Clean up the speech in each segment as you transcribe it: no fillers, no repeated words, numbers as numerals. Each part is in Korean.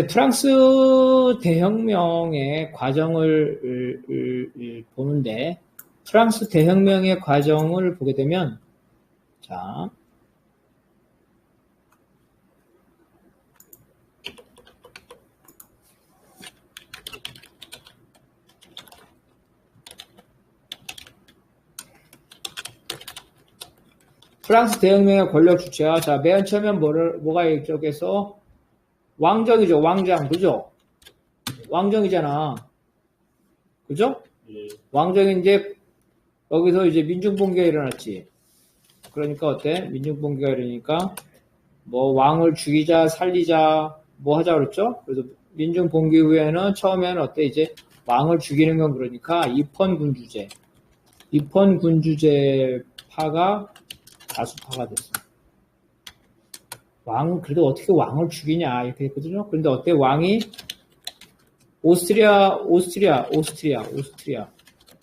프랑스 대혁명의 과정을 보는데, 프랑스 대혁명의 과정을 보게 되면, 자, 프랑스 대혁명의 권력 주체와, 자, 맨 처음엔 뭐가 이쪽에서 왕정이죠, 왕정, 그죠? 왕정이잖아. 그죠? 왕정인데, 여기서 이제 민중봉기가 일어났지. 그러니까 어때? 민중봉기가 일어나니까, 뭐, 왕을 죽이자, 살리자, 뭐 하자 그랬죠? 그래서 민중봉기 후에는 처음에는 어때? 이제 왕을 죽이는 건 그러니까, 입헌군주제. 입헌군주제파가 다수파가 됐어. 그래도 어떻게 왕을 죽이냐, 이렇게 했거든요. 그런데 어때? 왕이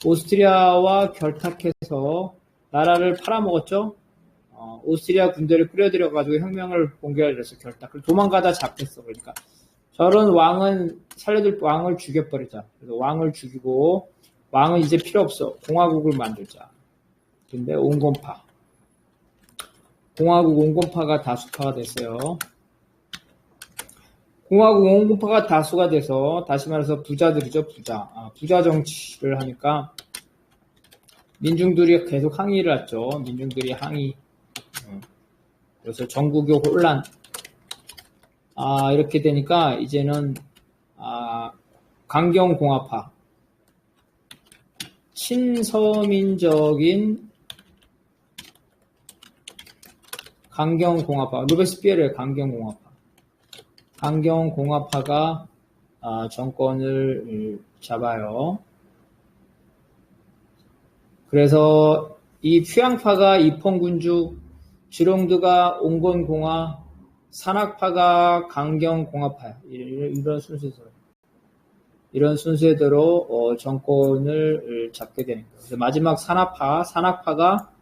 오스트리아와 결탁해서 나라를 팔아먹었죠. 오스트리아 군대를 끌어들여가지고 혁명을 봉기하려 해서 결탁. 도망가다 잡혔어. 그러니까 저런 왕은 살려둘 왕을 죽여버리자. 그래서 왕을 죽이고 왕은 이제 필요 없어. 공화국을 만들자. 근데 공화국 온건파가 다수파가 됐어요. 공화국 온건파가 다수가 돼서 다시 말해서 부자들이죠. 부자 정치를 하니까 민중들이 계속 항의를 했죠. 민중들이 항의. 그래서 전국의 혼란. 이렇게 되니까 이제는 강경공화파, 친서민적인 강경공화파, 로베스피에르의 강경공화파가 정권을 잡아요. 그래서 이 퓨양파가 입헌군주, 지롱드가 온건공화, 산악파가 강경공화파야. 이런 순서대로 정권을 잡게 되는 거예요. 그래서 마지막 산악파가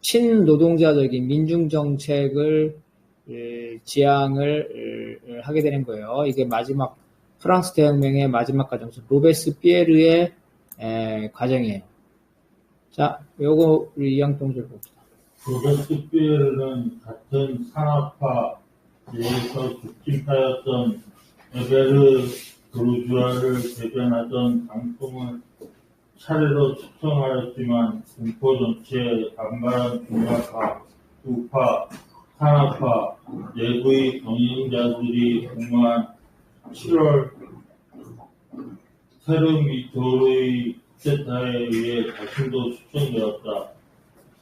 친노동자적인 민중정책을 지향을 하게 되는 거예요. 이게 마지막 프랑스 대혁명의 마지막 과정, 로베스피에르의 과정이에요. 자, 요거 우리 이양동절 봅시다. 로베스피에르는 같은 산악파에서 급진파였던 에베르 부르주아를 대변하던 당통을 차례로 추청하였지만 공포 정치에 반발한 중화파, 우파, 산악파, 내부의 경영자들이 공모한 7월 테르미토르의 쿠데타에 의해 자신도 추천되었다.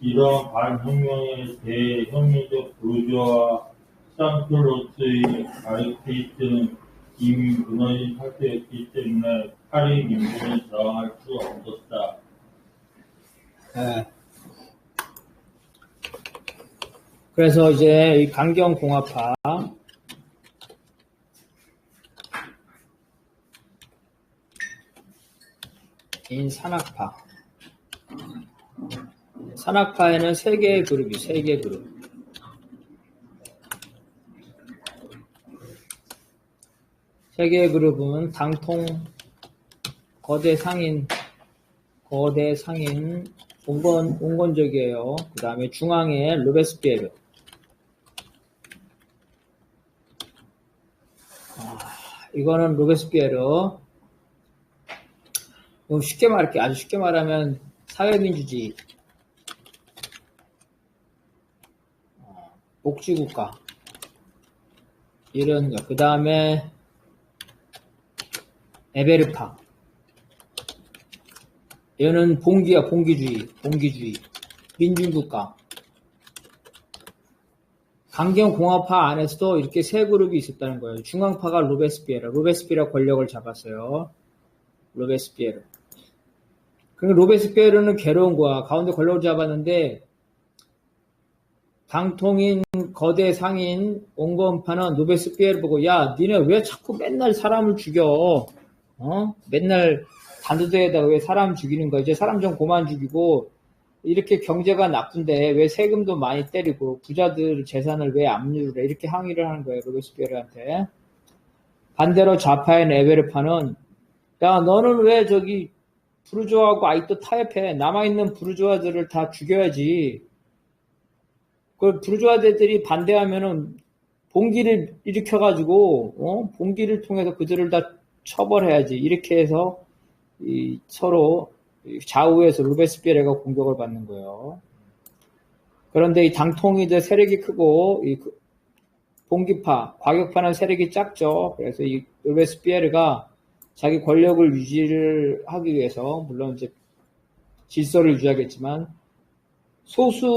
이러한 반혁명의 대혁명적 부르주아와 상클로스의 아르케이트는 이미 무너진 상태였기 때문에 파리 민중은 저항할 수 없었다. 네. 그래서 이제 이 강경공화파, 인 산악파에는 세 개의 그룹이, 세 개의 그룹은 당통, 거대 상인, 온건적이에요. 그 다음에 중앙에 로베스피에르. 이거는 로베스피에르. 아주 쉽게 말하면 사회민주주의, 복지국가, 이런 거. 그 다음에 에베르파. 얘는 봉기주의, 민중국가. 강경공화파 안에서도 이렇게 세 그룹이 있었다는 거예요. 중앙파가 로베스피에르 권력을 잡았어요. 로베스피에르. 그러니까 로베스피에르는 괴로운 거야. 가운데 권력을 잡았는데 당통인 거대 상인 온건파는 로베스피에르 보고, 야, 니네 왜 자꾸 맨날 사람을 죽여? 맨날 단두대에다가 왜 사람 죽이는 거야? 이제 사람 좀 그만 죽이고, 이렇게 경제가 나쁜데 왜 세금도 많이 때리고 부자들 재산을 왜 압류를 해? 이렇게 항의를 하는 거예요, 로베스피에르한테. 반대로 좌파인 에베르파는 야 너는 왜 저기 부르주아하고 아직도 타협해? 남아있는 부르주아들을 다 죽여야지. 그 부르주아들이 반대하면은 봉기를 일으켜가지고 봉기를 통해서 그들을 다 처벌해야지. 이렇게 해서 서로 좌우에서 로베스피에르가 공격을 받는 거예요. 그런데 이 당통이들 세력이 크고 이 봉기파, 과격파는 세력이 작죠. 그래서 이 로베스피에르가 자기 권력을 유지를 하기 위해서 물론 이제 질서를 유지하겠지만 소수파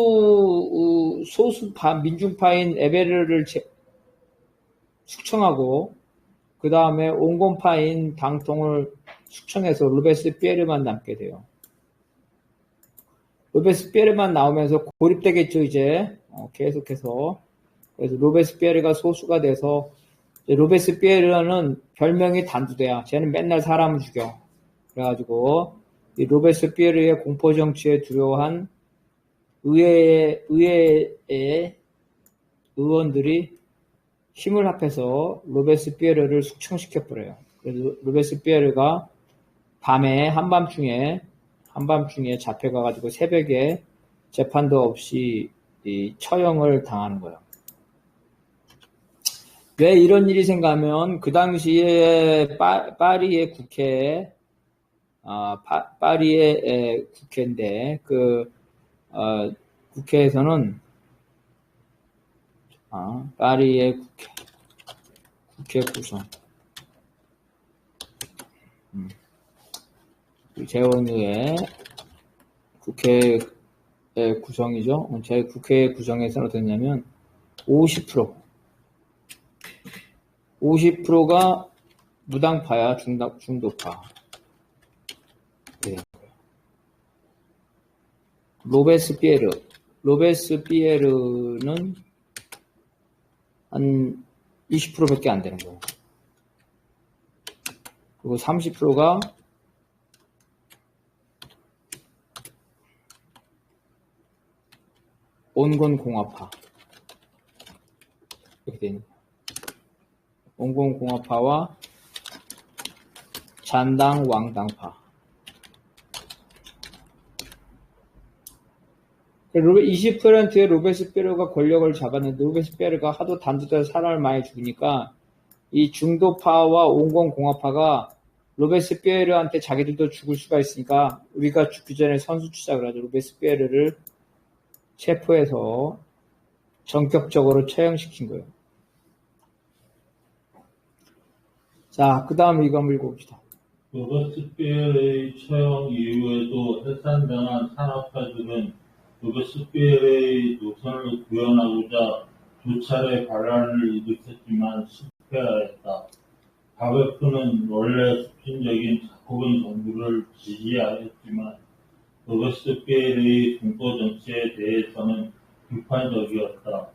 민중파인 에베르를 숙청하고 그 다음에 온건파인 당통을 숙청해서 로베스피에르만 남게 돼요. 로베스피에르만 나오면서 고립되겠죠 이제 계속해서. 그래서 로베스피에르가 소수가 돼서 로베스피에르는 별명이 단두대야. 쟤는 맨날 사람을 죽여. 그래가지고 이 로베스피에르의 공포 정치에 두려워한 의회의 의원들이 힘을 합해서 로베스피에르를 숙청시켜버려요. 그래서 로베스피에르가 밤에 한밤중에 잡혀가가지고 새벽에 재판도 없이 이 처형을 당하는 거예요. 왜 이런 일이 생각하면 그 당시에 파리의 국회에 파리의 국회인데 국회에서는 파리의 국회 구성 재원의 국회 구성이죠. 제 국회 구성에서는 어떻냐면 50%가 무당파야, 중도파. 네. 로베스피에르는 한 20%밖에 안 되는 거예요. 그리고 30%가 온건공화파. 이렇게 되는 거예요. 온건공화파와 잔당 왕당파. 20%의 로베스피에르가 권력을 잡았는데 로베스피에르가 하도 단두대로 사람을 많이 죽이니까 이 중도파와 온건공화파가 로베스피에르한테 자기들도 죽을 수가 있으니까 우리가 죽기 전에 선수치자 그러죠. 로베스피에르를 체포해서 전격적으로 처형시킨 거예요. 자, 그 다음 이거 한번 읽어봅시다. 로베스피에르의 처형 이후에도 해산당한 산업가들은 로베스피에르의 노선을 구현하고자 두 차례 반란을 일으켰지만 실패하였다. 바베프는 원래 습진적인 자코빈 정부를 지지하였지만 로베스피에르의 공포 정치에 대해서는 비판적이었다.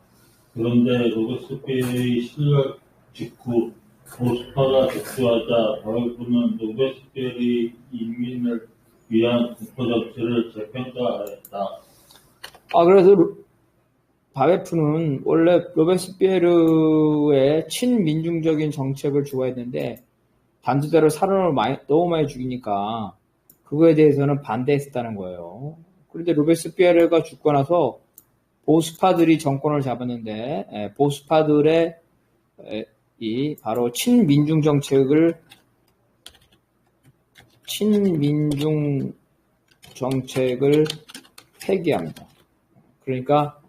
그런데 로베스피에르의 실력 직후 보수파가 격투하자 바베프는 로베스피에르의 인민을 위한 공포 정치를 재평가하였다. 그래서 바베프는 원래 로베스피에르의 친민중적인 정책을 좋아했는데 단두대로 사람을 너무 많이 죽이니까 그거에 대해서는 반대했다는 거예요. 그런데 로베스피에르가 죽고 나서 보수파들이 정권을 잡았는데 보수파들의 바로 친민중 정책을 폐기합니다. 그러니까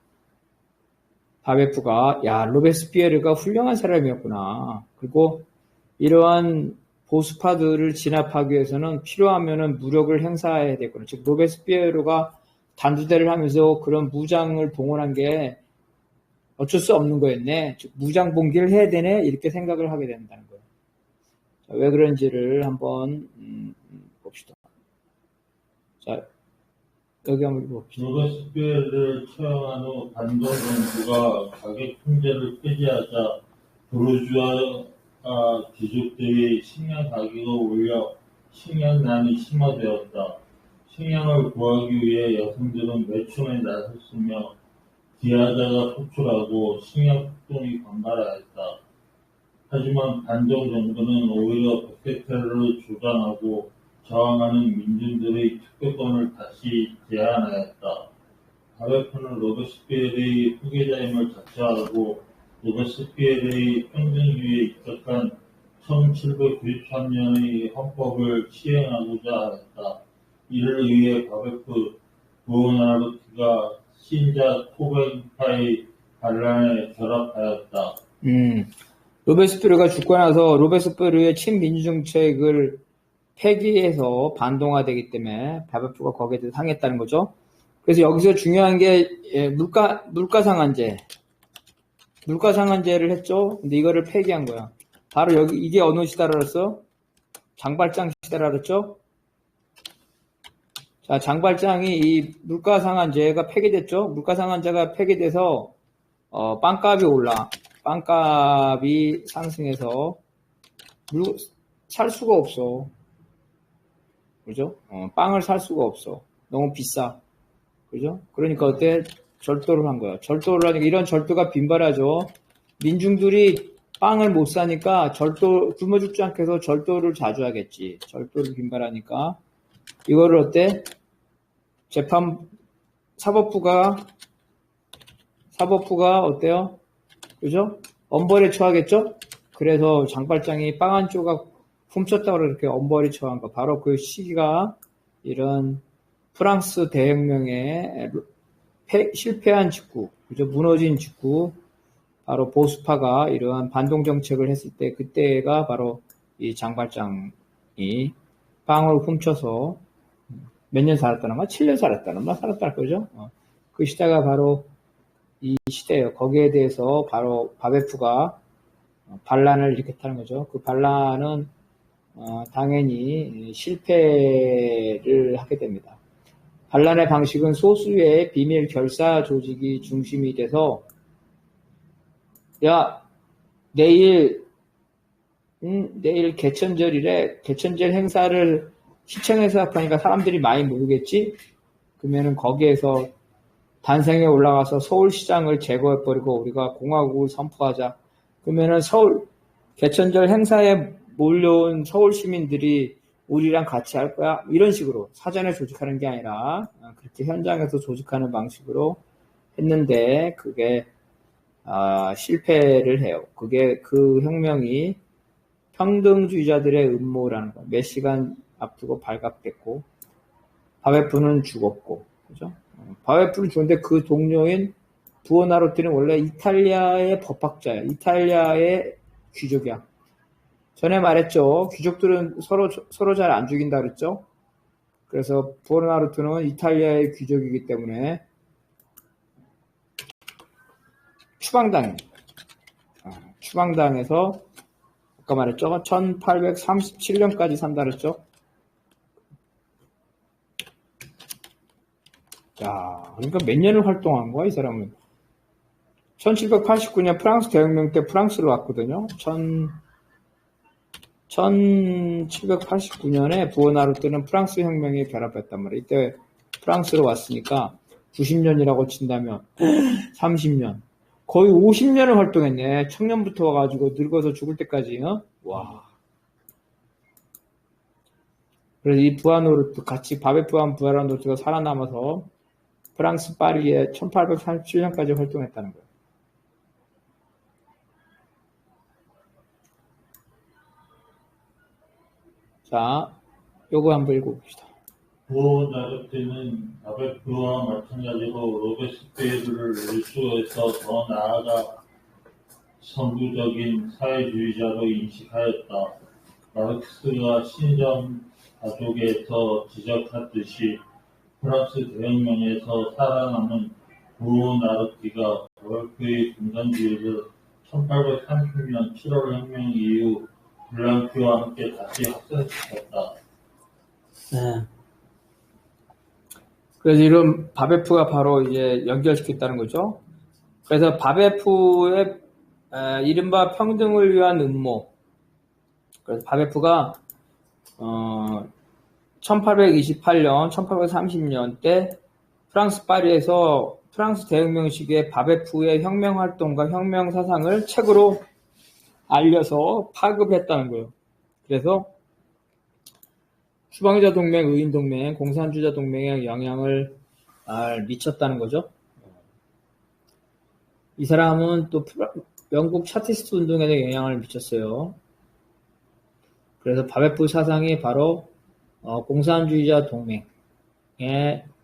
바베프가 로베스피에르가 훌륭한 사람이었구나. 그리고 이러한 보수파들을 진압하기 위해서는 필요하면은 무력을 행사해야 되거든요. 즉 로베스피에르가 단두대를 하면서 그런 무장을 동원한 게 어쩔 수 없는 거였네. 즉 무장 봉기를 해야 되네. 이렇게 생각을 하게 된다는 거예요. 자, 왜 그런지를 한번 봅시다. 자, 여기 한번 읽어봅시다. 로베스피에르를 처형한 후 반동 정부가 가격 통제를 폐지하자 부르주아 귀족들이 식량 가격을 올려 식량난이 심화되었다. 식량을 구하기 위해 여성들은 매춘에 나섰으며 기아자가 속출하고 식량 폭동이 광발하였다. 하지만 반동 정부는 오히려 백색테러를 주장하고 저항하는 민중들의 투표권을 다시 제한하였다. 바베프는 로베스피에르의 후계자임을 자처하고 로베스피에르의 평등주의에 입각한 1793년의 헌법을 시행하고자 하였다. 이를 위해 바베프 부오나르티가 신자 토벤파의 반란에 결합하였다. 로베스피에르가 죽고 나서 로베스피에르의 친민주정책을 폐기해서 반동화되기 때문에 바베프가 거기에 대해서 항의했다는 거죠. 그래서 여기서 중요한 게 물가상한제를 했죠. 근데 이거를 폐기한 거야. 바로 여기 이게 어느 시대라 그랬어? 장발장 시대라 그랬죠? 자, 장발장이 이 물가상한제가 폐기됐죠. 물가상한제가 폐기돼서 빵값이 올라. 빵값이 상승해서 살 수가 없어. 그죠? 빵을 살 수가 없어. 너무 비싸. 그죠? 그러니까 어때? 절도를 한 거야. 절도를 하니까 이런 절도가 빈발하죠. 민중들이 빵을 못 사니까 굶어 죽지 않게 해서 절도를 자주 하겠지. 절도를 빈발하니까. 이거를 어때? 사법부가 어때요? 그죠? 엄벌에 처하겠죠? 그래서 장발장이 빵 한 조각 훔쳤다고 이렇게 엄벌에 처한 거. 바로 그 시기가 이런 프랑스 대혁명의 실패한 직후, 그죠? 무너진 직후, 바로 보수파가 이러한 반동 정책을 했을 때, 그때가 바로 이 장발장이 빵을 훔쳐서 몇 년 살았다는 거야? 7년 살았다는 거야? 살았다는 거죠? 그 시대가 바로 이 시대예요. 거기에 대해서 바로 바베프가 반란을 일으켰다는 거죠. 그 반란은 당연히 실패를 하게 됩니다. 반란의 방식은 소수의 비밀 결사 조직이 중심이 돼서 야 내일 개천절이래. 개천절 행사를 시청에서 하니까 사람들이 많이 모르겠지? 그러면은 거기에서 단상에 올라가서 서울시장을 제거해버리고 우리가 공화국을 선포하자. 그러면은 개천절 행사에 몰려온 서울 시민들이 우리랑 같이 할 거야? 이런 식으로 사전에 조직하는 게 아니라 그렇게 현장에서 조직하는 방식으로 했는데 그게 실패를 해요. 그게 그 혁명이 평등주의자들의 음모라는 거. 몇 시간 앞두고 발각됐고 바베프는 죽었고, 그죠? 바베프는 죽었는데 그 동료인 부오나로티는 원래 이탈리아의 법학자야. 이탈리아의 귀족이야. 전에 말했죠. 귀족들은 서로 잘 안 죽인다 그랬죠. 그래서 부오나르토는 이탈리아의 귀족이기 때문에 추방당해서 아까 말했죠. 1837년까지 산다 그랬죠. 자, 그러니까 몇 년을 활동한 거야, 이 사람은. 1789년 프랑스 대혁명 때 프랑스로 왔거든요. 1789년에 부오나르토는 프랑스 혁명에 결합했단 말이에요. 이때 프랑스로 왔으니까 90년이라고 친다면 30년. 거의 50년을 활동했네. 청년부터 와가지고 늙어서 죽을 때까지. 와. 그래서 이 바베프와 부아노르트가 살아남아서 프랑스 파리에 1837년까지 활동했다는 거예요. 자, 요거 한번 읽어봅시다. 부오나르티는 바베프와 마찬가지로 로베스피에르를 일수에서 더 나아가 선구적인 사회주의자로 인식하였다. 마르크스가 신전 가족에서 지적했듯이 프랑스 대혁명에서 살아남은 부오나르티가 바베프의 공산주의를 1830년 7월 혁명 이후 블랑큐와 함께 다시 확산시켰다. 네. 그래서 이런 바베프가 바로 이제 연결시켰다는 거죠. 그래서 바베프의 이른바 평등을 위한 음모. 그래서 바베프가 1828년, 1830년 때 프랑스 파리에서 프랑스 대혁명 시기에 바베프의 혁명 활동과 혁명 사상을 책으로 알려서 파급했다는 거예요. 그래서 추방자 동맹, 의인 동맹, 공산주의자 동맹에 영향을 미쳤다는 거죠. 이 사람은 또 영국 차티스트 운동에도 영향을 미쳤어요. 그래서 바베프 사상이 바로 공산주의자 동맹에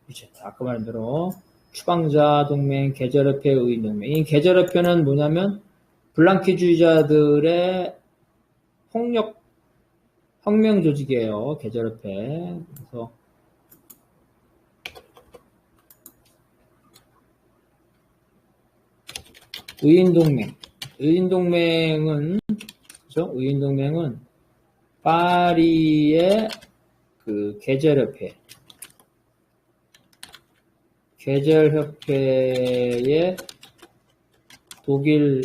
미쳤다. 아까 말한 대로 추방자 동맹, 계절협회, 의인 동맹. 이 계절협회는 뭐냐면 블랑키주의자들의 혁명 조직이에요. 계절협회. 그래서 의인동맹은 그죠? 의인동맹은 파리의 그 계절협회의 독일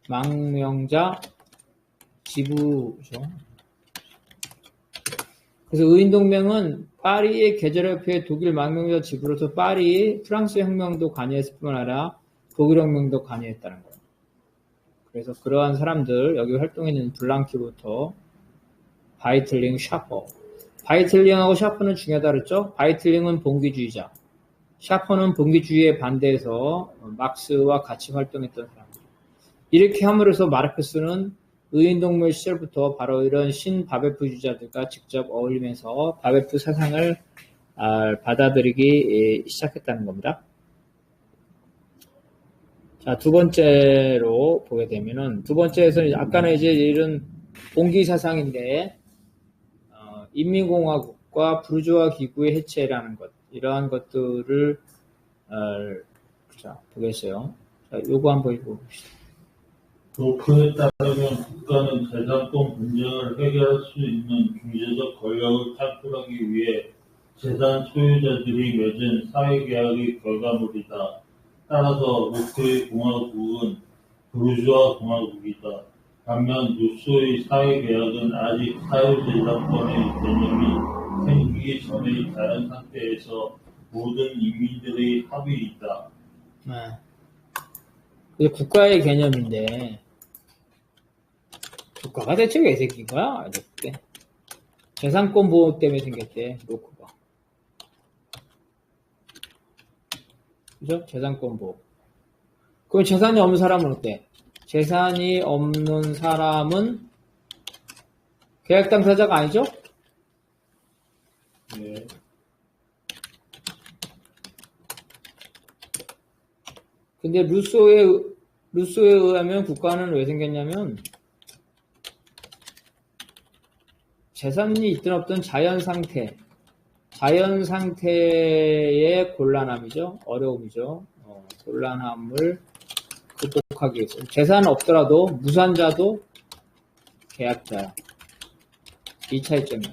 망명자 지부죠. 그래서 의인동맹은 파리의 계절협회의 독일 망명자 지부로서 파리 프랑스 혁명도 관여했을 뿐만 아니라 독일 혁명도 관여했다는 거예요. 그래서 그러한 사람들, 여기 활동했는 블랑키부터 바이틀링, 샤퍼. 바이틀링하고 샤퍼는 중요하다 그랬죠? 바이틀링은 봉기주의자. 샤퍼는 봉기주의에 반대해서 막스와 같이 활동했던 사람들. 이렇게 함으로써 마르크스는 의인동맹 시절부터 바로 이런 신바베프주의자들과 직접 어울리면서 바베프 사상을 받아들이기 시작했다는 겁니다. 자, 두 번째로 보게 되면은, 두 번째에서는 아까는 이제 이런 봉기 사상인데, 인민공화국과 부르주아 기구의 해체라는 것, 이러한 것들을, 자, 보겠어요. 자, 요거 한번 읽어봅시다. 로크에 따르면 국가는 재산권 분쟁을 해결할 수 있는 중재적 권력을 창출하기 위해 재산 소유자들이 맺은 사회계약의 결과물이다. 따라서 로크의 공화국은 부르주아 공화국이다. 반면 루소의 사회계약은 아직 사유재산권의 개념이 생기기 전의 자연 상태에서 모든 인민들의 합의이다. 네. 이게 국가의 개념인데, 국가가 대체 왜 생긴 거야? 이렇게. 재산권 보호 때문에 생겼대, 로크가. 그죠? 재산권 보호. 그럼 재산이 없는 사람은 어때? 재산이 없는 사람은 계약 당사자가 아니죠? 네. 근데 루소에 의하면 국가는 왜 생겼냐면 재산이 있든 없든 자연 상태의 곤란함이죠. 어려움이죠. 곤란함을 극복하기 위해서. 재산 없더라도 무산자도 계약자야. 이 차이점이에요.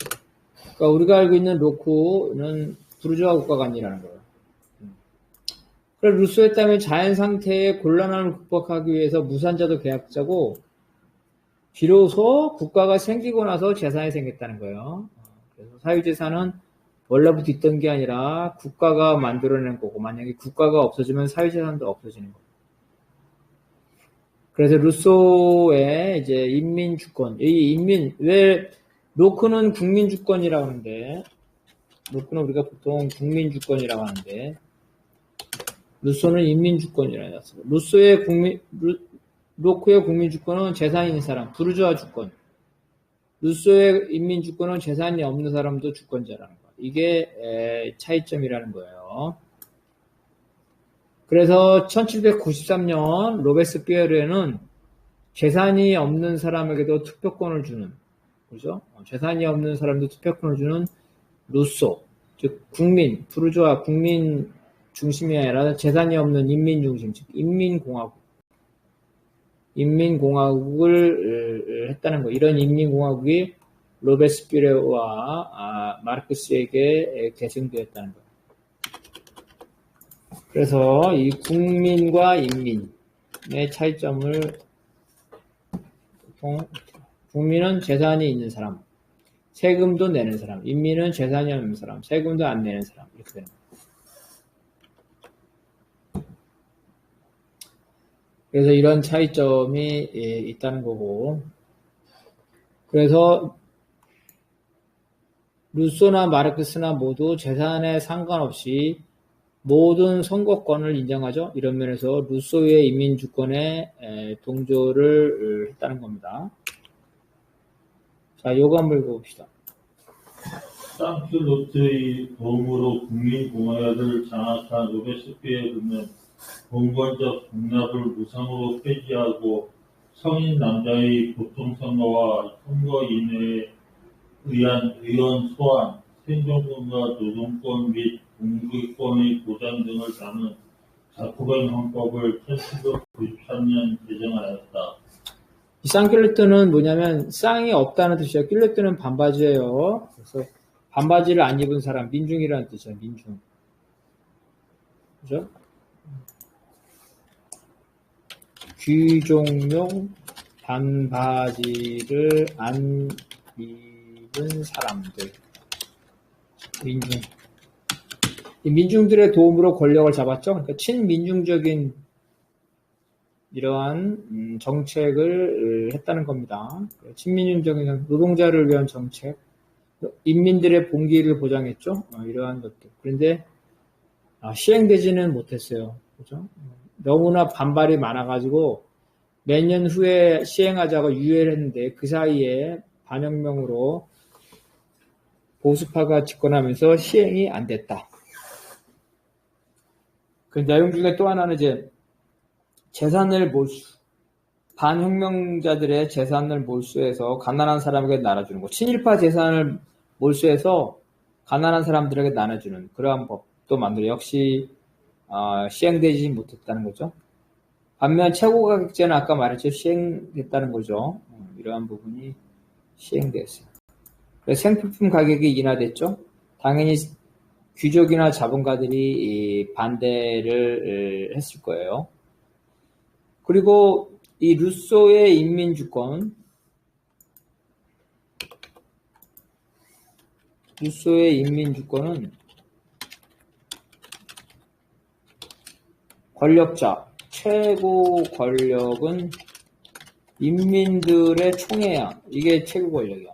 그러니까 우리가 알고 있는 로크는 부르주아 국가가 아니라는 거예요. 그래서 루소에 따르면 자연 상태의 곤란함을 극복하기 위해서 무산자도 계약자고 비로소 국가가 생기고 나서 재산이 생겼다는 거예요. 그래서 사유재산은 원래부터 있던 게 아니라 국가가 만들어낸 거고 만약에 국가가 없어지면 사유재산도 없어지는 거예요. 그래서 루소의 이제 인민주권, 왜 로크는 국민주권이라고 하는데 로크는 우리가 보통 국민주권이라고 하는데 루소는 인민주권이라고 했어요. 로크의 국민주권은 재산이 있는 사람, 부르주아 주권. 루소의 인민주권은 재산이 없는 사람도 주권자라는 거. 이게 차이점이라는 거예요. 그래서 1793년 로베스피에르는 재산이 없는 사람에게도 투표권을 주는, 그죠? 재산이 없는 사람도 투표권을 주는 루소, 즉 국민, 부르주아 국민 중심이 아니라 재산이 없는 인민 중심, 즉 인민공화국을 했다는 거. 이런 인민공화국이 로베스피에르와 마르크스에게 계승되었다는 거. 그래서 이 국민과 인민의 차이점을 보통 국민은 재산이 있는 사람, 세금도 내는 사람, 인민은 재산이 없는 사람, 세금도 안 내는 사람 이렇게 되는 거예요. 그래서 이런 차이점이 있다는 거고. 그래서 루소나 마르크스나 모두 재산에 상관없이 모든 선거권을 인정하죠. 이런 면에서 루소의 인민주권에 동조를 했다는 겁니다. 자, 요거 한번 읽어봅시다. 상킬로트의 도움으로 국민공화국을 장악한 로베스피에르는 봉건적 공납을 무상으로 폐지하고 성인 남자의 보통선거와 선거인에 의한 의원 소환, 생존권과 노동권 및 공직권의 보장 등을 담은 자코벤 헌법을 1793년 제정하였다. 이 쌍킬레트는 뭐냐면 쌍이 없다는 뜻이에요. 킬레트는 반바지예요. 그래서 반바지를 안 입은 사람, 민중이라는 뜻이에요. 민중. 그죠? 귀족용 반바지를 안 입은 사람들. 민중. 이 민중들의 도움으로 권력을 잡았죠. 그러니까 친민중적인 이러한 정책을 했다는 겁니다. 친민중적인 노동자를 위한 정책, 인민들의 봉기를 보장했죠. 이러한 것들. 그런데 시행되지는 못했어요. 그죠? 너무나 반발이 많아가지고 몇 년 후에 시행하자고 유예를 했는데 그 사이에 반혁명으로 보수파가 집권하면서 시행이 안 됐다. 그 내용 중에 또 하나는 이제 재산을 반혁명자들의 재산을 몰수해서 가난한 사람에게 나눠주는 거. 친일파 재산을 몰수해서 가난한 사람들에게 나눠주는 그러한 법도 만들어 역시 시행되지 못했다는 거죠. 반면 최고가격제는 아까 말했죠. 시행됐다는 거죠. 이러한 부분이 시행됐어요. 그래서 생필품 가격이 인하됐죠. 당연히 귀족이나 자본가들이 반대를 했을 거예요. 그리고 이 루소의 인민주권은 권력자, 최고 권력은 인민들의 총회야. 이게 최고 권력이야.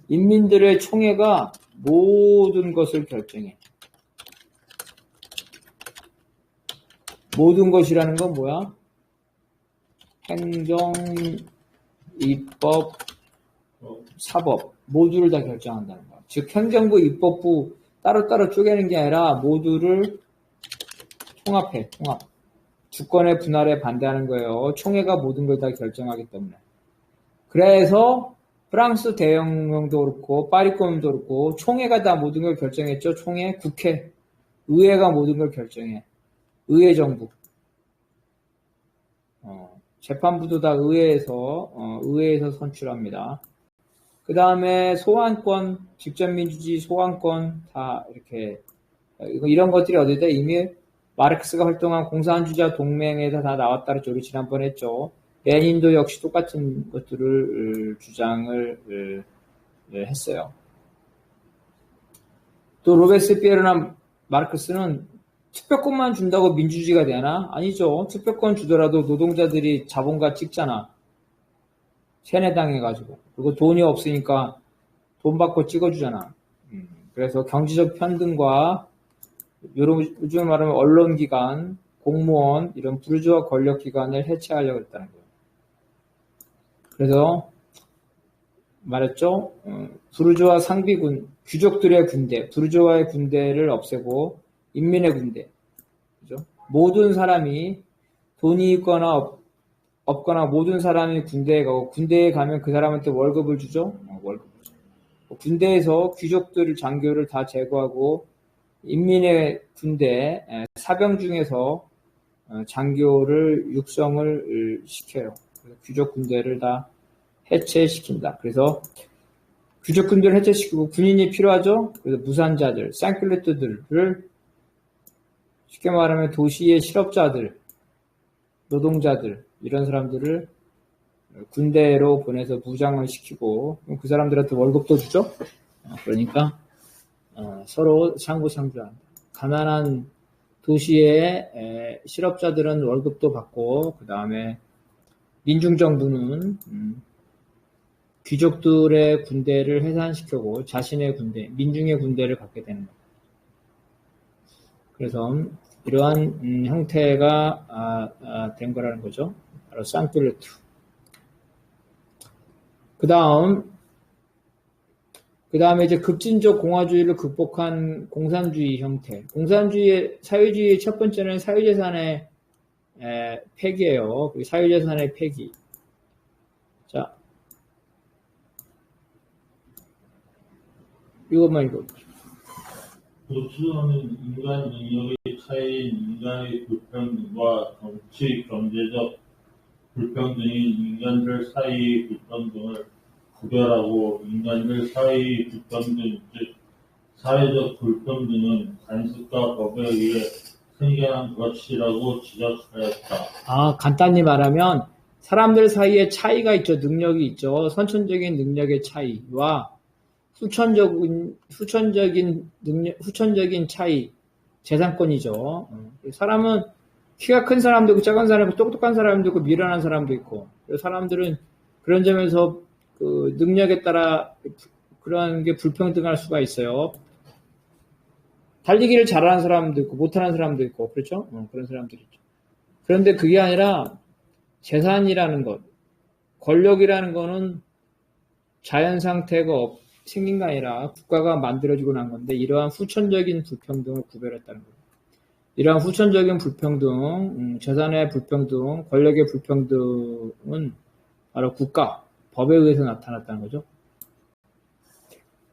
인민들의 총회가 모든 것을 결정해. 모든 것이라는 건 뭐야? 행정, 입법, 사법 모두를 다 결정한다는 거야. 즉 행정부, 입법부 따로따로 쪼개는 게 아니라 모두를 통합해. 주권의 분할에 반대하는 거예요. 총회가 모든 걸 다 결정하기 때문에. 그래서 프랑스 대혁명도 그렇고 파리kom도 그렇고 총회가 다 모든 걸 결정했죠. 총회, 국회, 의회가 모든 걸 결정해. 의회 정부. 재판부도 다 의회에서 선출합니다. 그 다음에 소환권, 직접민주주의 소환권 다 이렇게 이런 것들이 어디다 이미 마르크스가 활동한 공산주의자 동맹에서 다 나왔다는 우리 지난번에 했죠. 레닌도 역시 똑같은 것들을 주장을 했어요. 또 로베스피에르나 마르크스는 투표권만 준다고 민주주의가 되나? 아니죠. 투표권 주더라도 노동자들이 자본가 찍잖아. 세뇌당해가지고. 그리고 돈이 없으니까 돈 받고 찍어주잖아. 그래서 경제적 편등과 요즘 말하면 언론기관, 공무원 이런 부르주아 권력기관을 해체하려고 했다는 거예요. 그래서 말했죠. 부르주아 상비군, 귀족들의 군대, 부르주아의 군대를 없애고 인민의 군대. 그죠? 모든 사람이 돈이 있거나 없거나 모든 사람이 군대에 가고 군대에 가면 그 사람한테 월급을 주죠. 월급을 주죠. 군대에서 귀족들 장교를 다 제거하고 인민의 군대 사병 중에서 장교를 육성을 시켜요. 그래서 귀족 군대를 다 해체시킨다. 그래서 귀족 군대를 해체시키고 군인이 필요하죠. 그래서 무산자들, 쌍클레트들을 쉽게 말하면 도시의 실업자들, 노동자들 이런 사람들을 군대로 보내서 무장을 시키고 그 사람들한테 월급도 주죠. 그러니까 서로 상부상조한다. 가난한 도시의 실업자들은 월급도 받고, 그 다음에 민중정부는 귀족들의 군대를 해산시키고 자신의 군대, 민중의 군대를 갖게 되는 거예요. 그래서 이러한 형태가 된 거라는 거죠. 바로 상필루트. 그 다음에 이제 급진적 공화주의를 극복한 공산주의 형태. 사회주의의 첫 번째는 사유재산의 폐기예요. 사유재산의 폐기. 자, 이것만 읽어보죠. 도치는 인간 능력의 차이인 인간의 불평등과 정치, 경제적 불평등인 인간들 사이의 불평등을 구별하고 인간들 사이의 불평등, 즉 사회적 불평등은 관습과 법에 의해 생겨난 것이라고 지적하였다. 간단히 말하면 사람들 사이에 차이가 있죠. 능력이 있죠. 선천적인 능력의 차이와 후천적인 차이, 재산권이죠. 사람은 키가 큰 사람도 있고 작은 사람도 있고 똑똑한 사람도 있고 미련한 사람도 있고, 사람들은 그런 점에서 그 능력에 따라 그런 게 불평등할 수가 있어요. 달리기를 잘하는 사람도 있고 못하는 사람도 있고, 그렇죠? 그런 사람들이 있죠. 그런데 그게 아니라 재산이라는 것, 권력이라는 거는 자연 상태가 생긴 게 아니라 국가가 만들어지고 난 건데, 이러한 후천적인 불평등을 구별했다는 거예요. 이러한 후천적인 불평등, 재산의 불평등, 권력의 불평등은 바로 국가, 법에 의해서 나타났다는 거죠.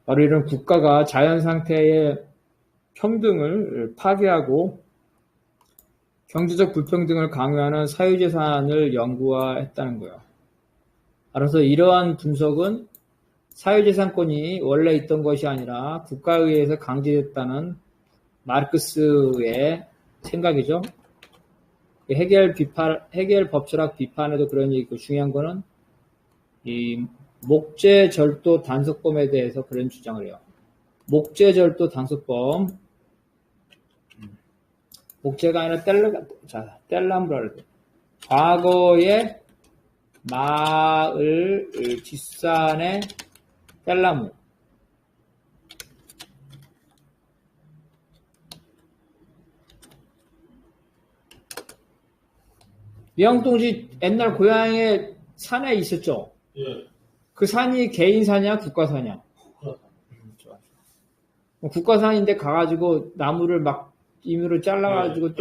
바로 이런 국가가 자연 상태의 평등을 파괴하고 경제적 불평등을 강요하는 사유재산을 연구화했다는 거예요. 따라서 이러한 분석은 사유재산권이 원래 있던 것이 아니라 국가에 의해서 강제됐다는 마르크스의 생각이죠. 해겔 법철학 비판에도 그런 얘기고, 중요한 거는 이 목재절도 단속범에 대해서 그런 주장을 해요. 목재절도 단속범, 목재가 아니라 뗄람브라를 과거의 마을 뒷산의 뗄나무, 미영동지 옛날 고향에 산에 있었죠? 예. 그 산이 개인사냐 국가사냐? 좋아. 국가산인데 가가지고 나무를 막 임으로 잘라가지고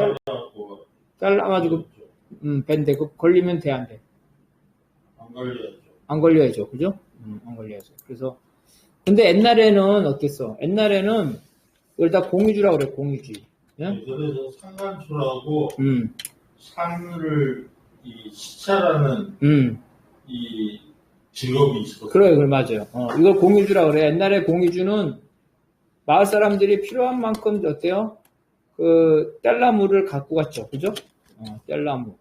잘라가지고 밴데 그 걸리면 돼, 안 돼? 안 걸려야죠. 안 걸려야죠, 그죠? 안 걸려야죠. 그래서 근데 옛날에는 어땠어? 옛날에는 이걸 다 공유주라고 그래, 공유주의. 예? 그래서 상간초라고 산을 시찰하는 이 직업이 있었어요. 그래, 맞아요. 이걸 공유주라고 그래. 옛날에 공유주는 마을 사람들이 필요한 만큼 어때요? 그 뗄나무를 갖고 갔죠, 그죠? 뗄나무.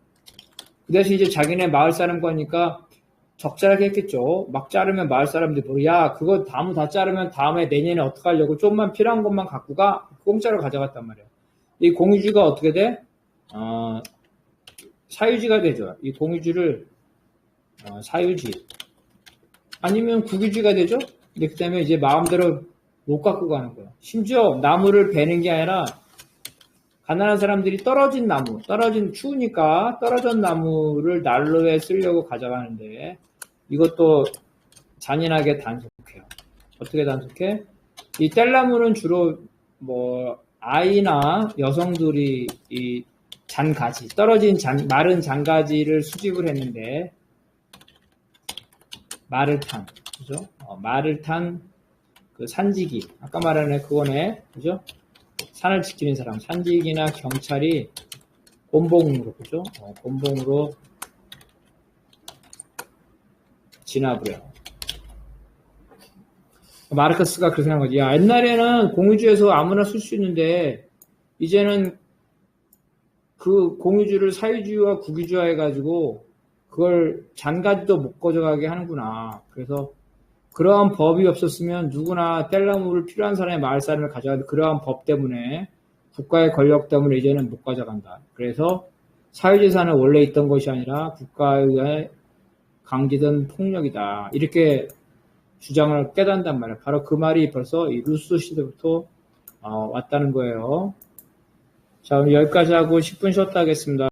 그 대신 이제 자기네 마을 사람 거니까 적절하게 했겠죠. 막 자르면 마을 사람들이 뭐, 야, 그거 나무 다 자르면 다음에 내년에 어떡하려고 좀만 필요한 것만 갖고 가? 공짜로 가져갔단 말이에요. 이 공유주가 어떻게 돼? 사유지가 되죠. 이 공유주를 사유지 아니면 국유지가 되죠. 근데 그 다음에 이제 마음대로 못 갖고 가는 거예요. 심지어 나무를 베는 게 아니라 가난한 사람들이 추우니까 떨어진 나무를 난로에 쓰려고 가져가는데, 이것도 잔인하게 단속해요. 어떻게 단속해? 이 뗄나무는 주로 아이나 여성들이 이 잔가지, 마른 잔가지를 수집을 했는데, 말을 탄, 그죠? 말을 탄 그 산지기, 아까 말한 그거네, 그죠? 산을 지키는 사람, 산지기나 경찰이 곤봉으로, 그죠? 곤봉으로 진압을 해요. 마르크스가 그렇게 생각한 거지. 야, 옛날에는 공유주에서 아무나 쓸 수 있는데, 이제는 그 공유주를 사유주와 국유주화 해가지고, 그걸 잔가지도 못 가져가게 하는구나. 그래서, 그러한 법이 없었으면 누구나 뗄나무를 필요한 사람의 마을 사람을 가져가는데, 그러한 법 때문에 국가의 권력 때문에 이제는 못 가져간다. 그래서 사유재산은 원래 있던 것이 아니라 국가에 의해 강제된 폭력이다. 이렇게 주장을 깨닫는단 말이에요. 바로 그 말이 벌써 이 루소 시대부터 왔다는 거예요. 자, 오늘 여기까지 하고 10분 쉬었다 하겠습니다.